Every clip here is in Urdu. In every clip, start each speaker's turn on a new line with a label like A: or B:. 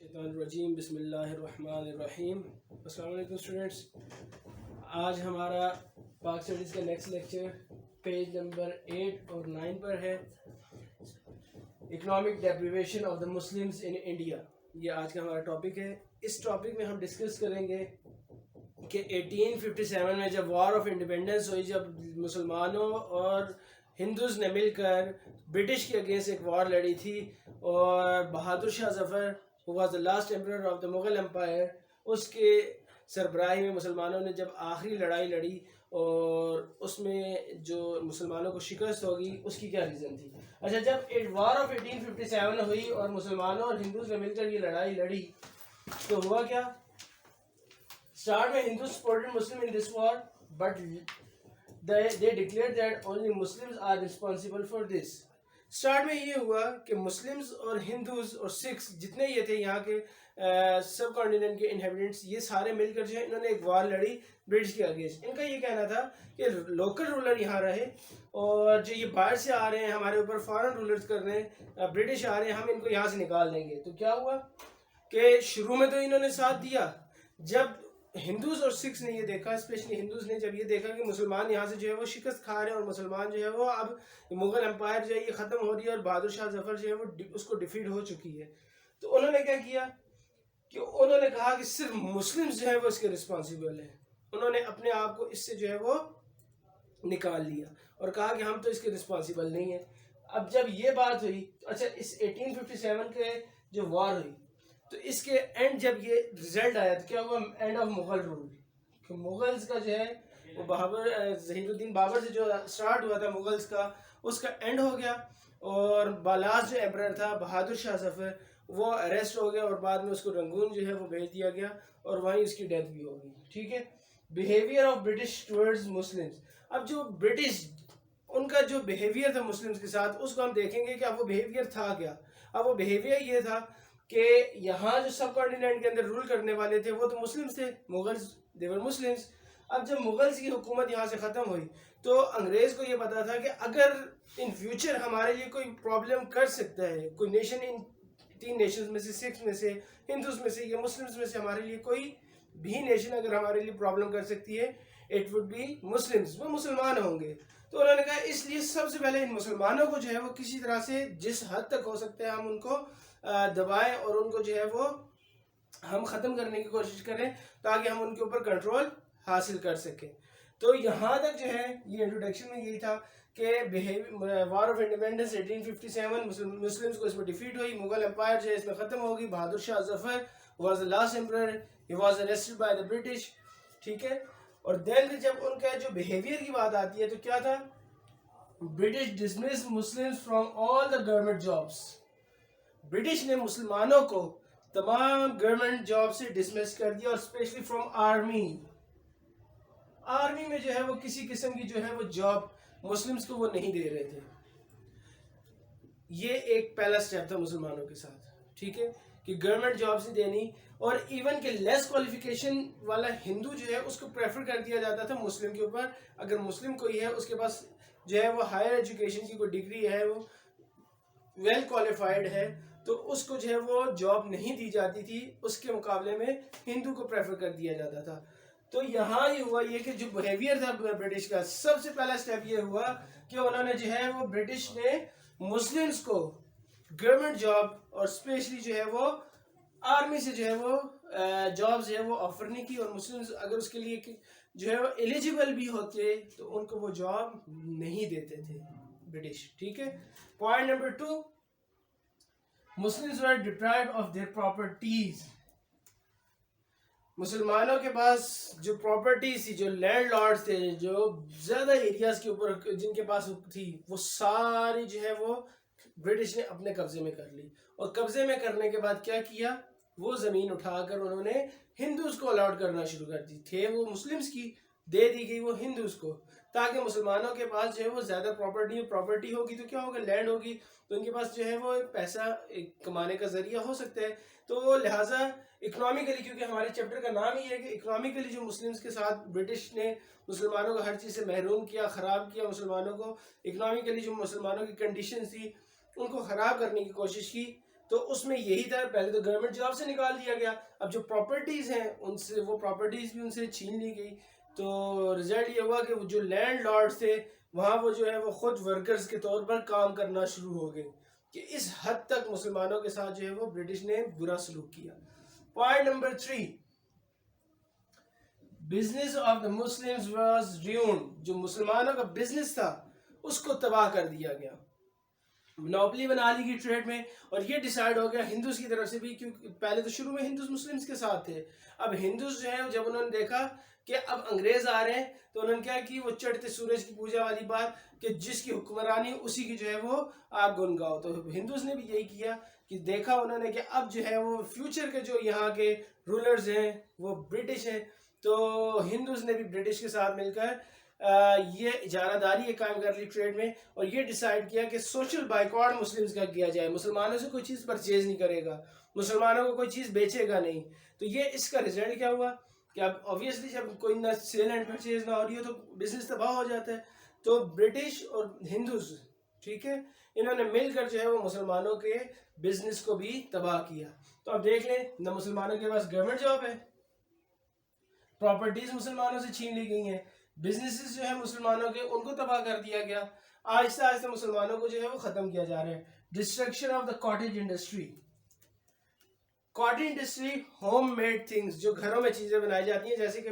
A: شیطان الرجیم بسم اللہ الرحمن الرحیم۔ السلام علیکم اسٹوڈنٹس، آج ہمارا پاک اسٹڈیز کا نیکسٹ لیکچر پیج نمبر 8 اور 9 پر ہے، economic deprivation of the Muslims in India. یہ آج کا ہمارا ٹاپک ہے۔ اس ٹاپک میں ہم ڈسکس کریں گے کہ 1857 میں جب وار آف انڈیپینڈنس ہوئی، جب مسلمانوں اور ہندوز نے مل کر برٹش کے اگینسٹ ایک وار لڑی تھی، اور Bahadur Shah Zafar who was the last emperor of the Mughal Empire، اس کے سربراہی میں مسلمانوں نے جب آخری لڑائی لڑی، اور اس میں جو مسلمانوں کو شکست ہوگی اس کی کیا ریزن تھی؟ اچھا، جب وار آف 1857 ہوئی اور مسلمانوں اور ہندوز نے مل کر یہ لڑائی لڑی تو ہوا کیا؟ اسٹارٹ میں Hindus supported Muslim in this war, but they declared that only Muslims are responsible for this۔ Start میں یہ ہوا کہ مسلمز اور ہندوز اور سکھس جتنے یہ تھے یہاں کے سب کانٹیننٹ کے انہیبیٹنٹس، یہ سارے مل کر جو ہے انہوں نے ایک وار لڑی برٹش کے اگینسٹ۔ ان کا یہ کہنا تھا کہ لوکل رولر یہاں رہے، اور جو یہ باہر سے آ رہے ہیں ہمارے اوپر فارن رولرز کر رہے ہیں، برٹش آ رہے ہیں، ہم ان کو یہاں سے نکال دیں گے۔ تو کیا ہوا کہ شروع میں تو انہوں نے ساتھ دیا، جب ہندوز اور سکھس نے یہ دیکھا، اسپیشلی ہندوز نے جب یہ دیکھا کہ مسلمان یہاں سے جو ہے وہ شکست کھا رہے ہیں، اور مسلمان جو ہے وہ اب مغل امپائر جو ہے یہ ختم ہو رہی ہے، اور بہادر شاہ ظفر جو ہے وہ اس کو ڈیفیٹ ہو چکی ہے، تو انہوں نے کیا کیا کہ انہوں نے کہا کہ صرف مسلمز جو ہے وہ اس کے رسپانسیبل ہیں۔ انہوں نے اپنے آپ کو اس سے جو ہے وہ نکال لیا اور کہا کہ ہم تو اس کے رسپانسیبل نہیں ہیں۔ اب جب یہ بات ہوئی، اچھا اس 1857 کے جو وار ہوئی تو اس کے اینڈ جب یہ رزلٹ آیا تو کیا ہوا؟ اینڈ آف مغل رول، کہ مغلز کا جو ہے وہ ظہیر الدین بابر سے جو سٹارٹ ہوا تھا مغلز کا، اس کا اینڈ ہو گیا، اور بالاس جو ایمپرر تھا بہادر شاہ ظفر وہ اریسٹ ہو گیا، اور بعد میں اس کو رنگون جو ہے وہ بھیج دیا گیا، اور وہیں اس کی ڈیتھ بھی ہو گئی۔ ٹھیک ہے، behaviour of British towards Muslims. اب جو برٹش ان کا جو بیہیویئر تھا مسلمز کے ساتھ، اس کو ہم دیکھیں گے کہ اب وہ بیہیویئر تھا کیا۔ اب وہ بیہیویئر یہ تھا کہ یہاں جو سب کانٹیننٹ کے اندر رول کرنے والے تھے وہ تو مسلمز تھے، مغلز they were Muslims۔ اب جب مغلز کی حکومت یہاں سے ختم ہوئی تو انگریز کو یہ پتا تھا کہ اگر ان فیوچر ہمارے لیے کوئی پرابلم کر سکتا ہے، کوئی نیشن ان 3 نیشنز میں سے، سکھ میں سے، ہندوز میں سے یا مسلمز میں سے ہمارے لیے کوئی بھی نیشن اگر ہمارے لیے پرابلم کر سکتی ہے، اٹ وڈ بی مسلمز، وہ مسلمان ہوں گے۔ تو انہوں نے کہا اس لیے سب سے پہلے ان مسلمانوں کو جو ہے وہ کسی طرح سے جس حد تک ہو سکتا ہے ہم ان کو دبائیں، اور ان کو جو ہے وہ ہم ختم کرنے کی کوشش کریں تاکہ ہم ان کے اوپر کنٹرول حاصل کر سکیں۔ تو یہاں تک جو ہے یہ انٹروڈکشن میں یہی تھا کہ وار آف انڈیپینڈنس 1857 مسلمز کو اس میں ڈیفیٹ ہوئی، مغل امپائر جو ہے اس میں ختم ہوگی، Bahadur Shah Zafar was the last emperor، he was arrested by the British۔ ٹھیک ہے، اور دین جب ان کا جو بیہیویئر کی بات آتی ہے تو کیا تھا؟ British dismissed Muslims from all the government jobs۔ British نے مسلمانوں کو تمام گورنمنٹ جاب سے ڈسمس کر دیا، اور اسپیشلی فرام آرمی۔ آرمی میں جو ہے وہ کسی قسم کی جو ہے وہ جاب مسلمز کو وہ نہیں دے رہے تھے۔ یہ ایک پہلا سٹیپ تھا مسلمانوں کے ساتھ، ٹھیک ہے، کہ گورنمنٹ جاب سے دینی، اور ایون کہ لیس کوالیفیکیشن والا ہندو جو ہے اس کو پریفر کر دیا جاتا تھا مسلم کے اوپر۔ اگر مسلم کوئی ہے اس کے پاس جو ہے وہ ہائر ایجوکیشن کی کوئی ڈگری ہے، وہ ویل کوالیفائڈ ہے، تو اس کو جو ہے وہ جاب نہیں دی جاتی تھی، اس کے مقابلے میں ہندو کو پریفر کر دیا جاتا تھا۔ تو یہاں یہ ہوا یہ کہ جو بیہیویئر تھا برٹش کا، سب سے پہلا سٹیپ یہ ہوا کہ انہوں نے جو ہے وہ برٹش نے مسلمز کو گورنمنٹ جاب اور اسپیشلی جو ہے وہ آرمی سے جو ہے وہ جاب جو ہے وہ آفر نہیں کی، اور مسلمز اگر اس کے لیے جو ہے وہ ایلیجیبل بھی ہوتے تو ان کو وہ جاب نہیں دیتے تھے برٹش۔ ٹھیک ہے، point number 2، Muslims were deprived of their properties۔ مسلمانوں کے پاس جو پراپرٹیز تھی، جو لینڈ لارڈز تھے، جو زیادہ ایریاز کے اوپر جن کے پاس تھی، وہ ساری جو ہے وہ برٹش نے اپنے قبضے میں کر لی، اور قبضے میں کرنے کے بعد کیا کیا؟ وہ زمین اٹھا کر انہوں نے ہندوز کو الاٹ کرنا شروع کر دی، تھے وہ مسلمز کی، دے دی گئی وہ ہندوز کو، تاکہ مسلمانوں کے پاس جو ہے وہ زیادہ پراپرٹی ہوگی تو کیا ہوگا؟ لینڈ ہوگی، تو ان کے پاس جو ہے وہ پیسہ کمانے کا ذریعہ ہو سکتا ہے۔ تو لہٰذا اکنامکلی، کیونکہ ہمارے چیپٹر کا نام ہی ہے کہ اکنامکلی جو مسلمز کے ساتھ برٹش نے مسلمانوں کو ہر چیز سے محروم کیا، خراب کیا مسلمانوں کو، اکنامکلی جو مسلمانوں کی کنڈیشنز تھی ان کو خراب کرنے کی کوشش کی، تو اس میں یہی تھا، پہلے تو گورنمنٹ جاب سے نکال دیا گیا، اب جو پراپرٹیز ہیں ان سے وہ پراپرٹیز بھی ان سے چھین لی گئی. تو رزلٹ یہ ہوا کہ جو لینڈ لارڈز تھے وہاں وہ جو ہے وہ خود ورکرز کے طور پر کام کرنا شروع ہو گئے، کہ اس حد تک مسلمانوں کے ساتھ جو ہے وہ برٹش نے برا سلوک کیا. Point number 3، business of the Muslims was Raiwind. جو مسلمانوں کا بزنس تھا اس کو تباہ کر دیا گیا، منوپلی بنا لی گئی ٹریڈ میں. اور یہ ڈیسائیڈ ہو گیا ہندوز کی طرف سے بھی، کیونکہ پہلے تو شروع میں ہندوز مسلمز کے ساتھ تھے. اب ہندوز جو ہیں جب انہوں نے دیکھا کہ اب انگریز آ رہے ہیں تو انہوں نے کیا کی، وہ چڑھتے سورج کی پوجا والی بات کہ جس کی حکمرانی اسی کی جو ہے وہ آپ گن گاؤ. تو ہندوز نے بھی یہی کیا کہ دیکھا انہوں نے کہ اب جو ہے وہ فیوچر کے جو یہاں کے رولرز ہیں وہ برٹش ہیں. تو ہندوز نے بھی برٹش کے ساتھ مل کر یہ اجارہ داری قائم کر لی ٹریڈ میں، اور یہ ڈیسائیڈ کیا کہ سوشل بائیکاٹ مسلمز کا کیا جائے، مسلمانوں سے کوئی چیز پرچیز نہیں کرے گا، مسلمانوں کو کوئی چیز بیچے گا نہیں. تو یہ اس کا رزلٹ کیا ہوا کہ اب آبویسلی جب کوئی نہ سیل اینڈ پرچیز نہ ہو رہی ہو تو بزنس تباہ ہو جاتا ہے. تو برٹش اور ہندوز، ٹھیک ہے، انہوں نے مل کر جو ہے وہ مسلمانوں کے بزنس کو بھی تباہ کیا. تو اب دیکھ لیں، نہ مسلمانوں کے پاس گورنمنٹ جاب ہے، پراپرٹیز مسلمانوں سے چھین لی گئی ہیں، بزنسز جو ہیں مسلمانوں کے ان کو تباہ کر دیا گیا. آہستہ آہستہ مسلمانوں کو جو ہے وہ ختم کیا جا رہا ہے. Destruction of the cottage industry. Cotton industry home made things, جو گھروں میں چیزیں بنائی جاتی ہیں، جیسے کہ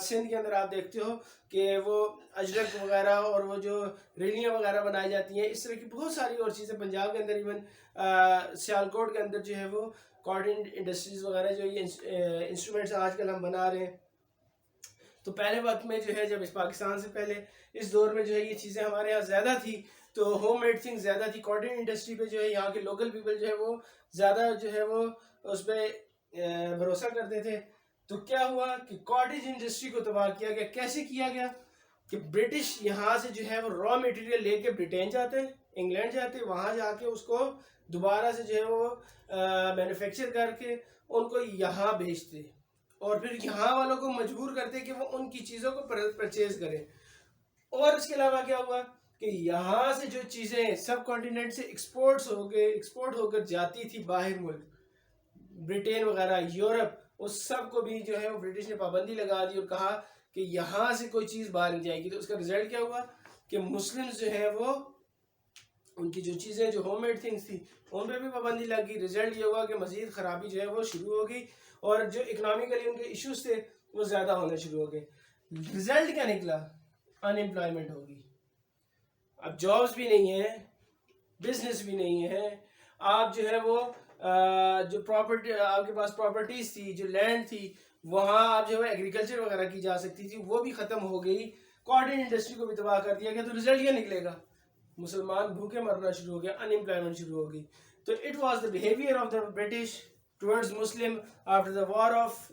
A: سندھ کے اندر آپ دیکھتے ہو کہ وہ اجرک وغیرہ اور وہ جو ریلیاں وغیرہ بنائی جاتی ہیں، اس طرح کی بہت ساری اور چیزیں پنجاب کے اندر، ایون سیالکوٹ کے اندر جو ہے وہ کاٹن انڈسٹریز وغیرہ جو یہ انسٹرومنٹس آج کل ہم بنا رہے ہیں. تو پہلے وقت میں جو ہے جب اس پاکستان سے پہلے اس دور میں جو ہے یہ چیزیں ہمارے یہاں زیادہ تھی، تو ہوم میڈ تھنگ زیادہ تھی. کاٹن انڈسٹری پہ جو ہے یہاں کے لوکل پیپل جو ہے وہ زیادہ جو ہے وہ اس پہ بھروسہ کرتے تھے. تو کیا ہوا کہ کاٹیج انڈسٹری کو تباہ کیا گیا. کیسے کیا گیا کہ برٹش یہاں سے جو ہے وہ را میٹیریل لے کے برٹین جاتے، انگلینڈ جاتے، وہاں جا کے اس کو دوبارہ سے جو ہے وہ مینوفیکچر کر کے ان کو یہاں بھیجتے، اور پھر یہاں والوں کو مجبور کرتے کہ وہ ان کی چیزوں کو پرچیز کریں. اور اس کے علاوہ کیا ہوا کہ یہاں سے جو چیزیں سب کانٹیننٹ سے ایکسپورٹ ہو کر جاتی تھی باہر ملک، برٹین وغیرہ، یورپ، اس سب کو بھی جو ہے وہ برٹش نے پابندی لگا دی اور کہا کہ یہاں سے کوئی چیز باہر نہیں جائے گی. تو اس کا رزلٹ کیا ہوا کہ مسلمز جو ہے وہ ان کی جو چیزیں جو ہوم میڈ تھنگس تھی ان پہ بھی پابندی لگ گئی. رزلٹ یہ ہوا کہ مزید خرابی جو ہے وہ شروع ہو گئی، اور جو اکنامیکلی ان کے ایشوز تھے وہ زیادہ ہونے شروع ہو گئے. رزلٹ کیا نکلا؟ ان امپلائمنٹ ہوگی. اب جابز بھی نہیں ہیں، بزنس بھی نہیں ہے. آپ جو ہے وہ جو پراپرٹی آپ کے پاس پراپرٹیز تھی، جو لینڈ تھی، وہاں آپ جو ہے ایگریکلچر وغیرہ کی جا سکتی تھی، وہ بھی ختم ہو گئی. کاٹن انڈسٹری کو بھی تباہ کر دیا گیا. تو رزلٹ کیا نکلے گا؟ مسلمان بھوکے مرنا شروع ہو گیا، ان امپلائمنٹ شروع ہو گئی. تو it was the behaviour of the British towards Muslim after the war of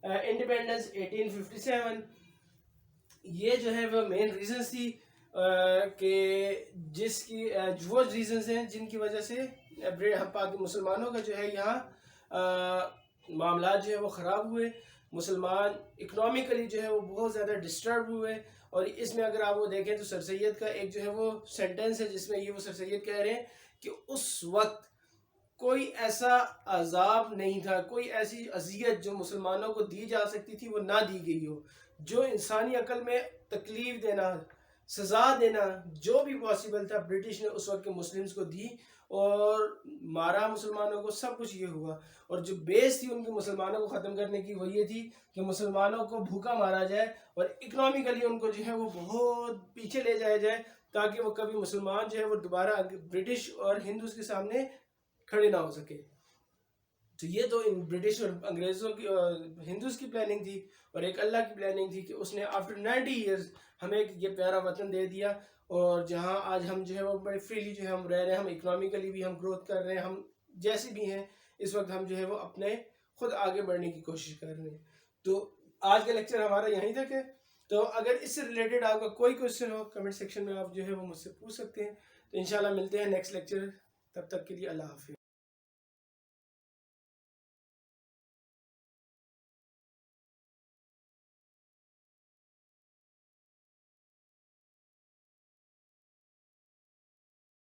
A: independence 1857. یہ جو ہے وہ مین ریزنز تھی کہ جس کی وہ ریزنز ہیں جن کی وجہ سے پاک مسلمانوں کا جو ہے یہاں معاملات جو ہے وہ خراب ہوئے. مسلمان اکنامیکلی جو ہے وہ بہت زیادہ ڈسٹرب ہوئے. اور اس میں اگر آپ وہ دیکھیں تو سر سید کا ایک جو ہے وہ سینٹنس ہے جس میں یہ وہ سر سید کہہ رہے ہیں کہ اس وقت کوئی ایسا عذاب نہیں تھا، کوئی ایسی اذیت جو مسلمانوں کو دی جا سکتی تھی وہ نہ دی گئی ہو. جو انسانی عقل میں تکلیف دینا، سزا دینا جو بھی پاسبل تھا، برٹش نے اس وقت کے مسلمز کو دی اور مارا مسلمانوں کو. سب کچھ یہ ہوا. اور جو بیس تھی ان کے مسلمانوں کو ختم کرنے کی وہ یہ تھی کہ مسلمانوں کو بھوکا مارا جائے اور اکنامیکلی ان کو جو ہے وہ بہت پیچھے لے جایا جائے، تاکہ وہ کبھی مسلمان جو ہے وہ دوبارہ برٹش اور ہندوز کے سامنے کھڑے نہ ہو سکے. تو یہ تو برٹش اور انگریزوں کی ہندوز کی پلاننگ تھی، اور ایک اللہ کی پلاننگ تھی کہ اس نے آفٹر 90 ایئرز ہمیں یہ پیارا وطن دے دیا، اور جہاں آج ہم جو ہے وہ بڑے فریلی جو ہے ہم رہ رہے ہیں. ہم اکنامیکلی بھی ہم گروتھ کر رہے ہیں، ہم جیسے بھی ہیں اس وقت ہم جو ہے وہ اپنے خود آگے بڑھنے کی کوشش کر رہے ہیں. تو آج کا لیکچر ہمارا یہیں تک ہے. تو اگر اس سے ریلیٹڈ آپ کا کوئی کوشچن ہو کمنٹ سیکشن میں آپ جو ہے وہ مجھ سے پوچھ سکتے ہیں. تو انشاءاللہ ملتے ہیں نیکسٹ لیکچر. تب تک کے لیے اللہ حافظ.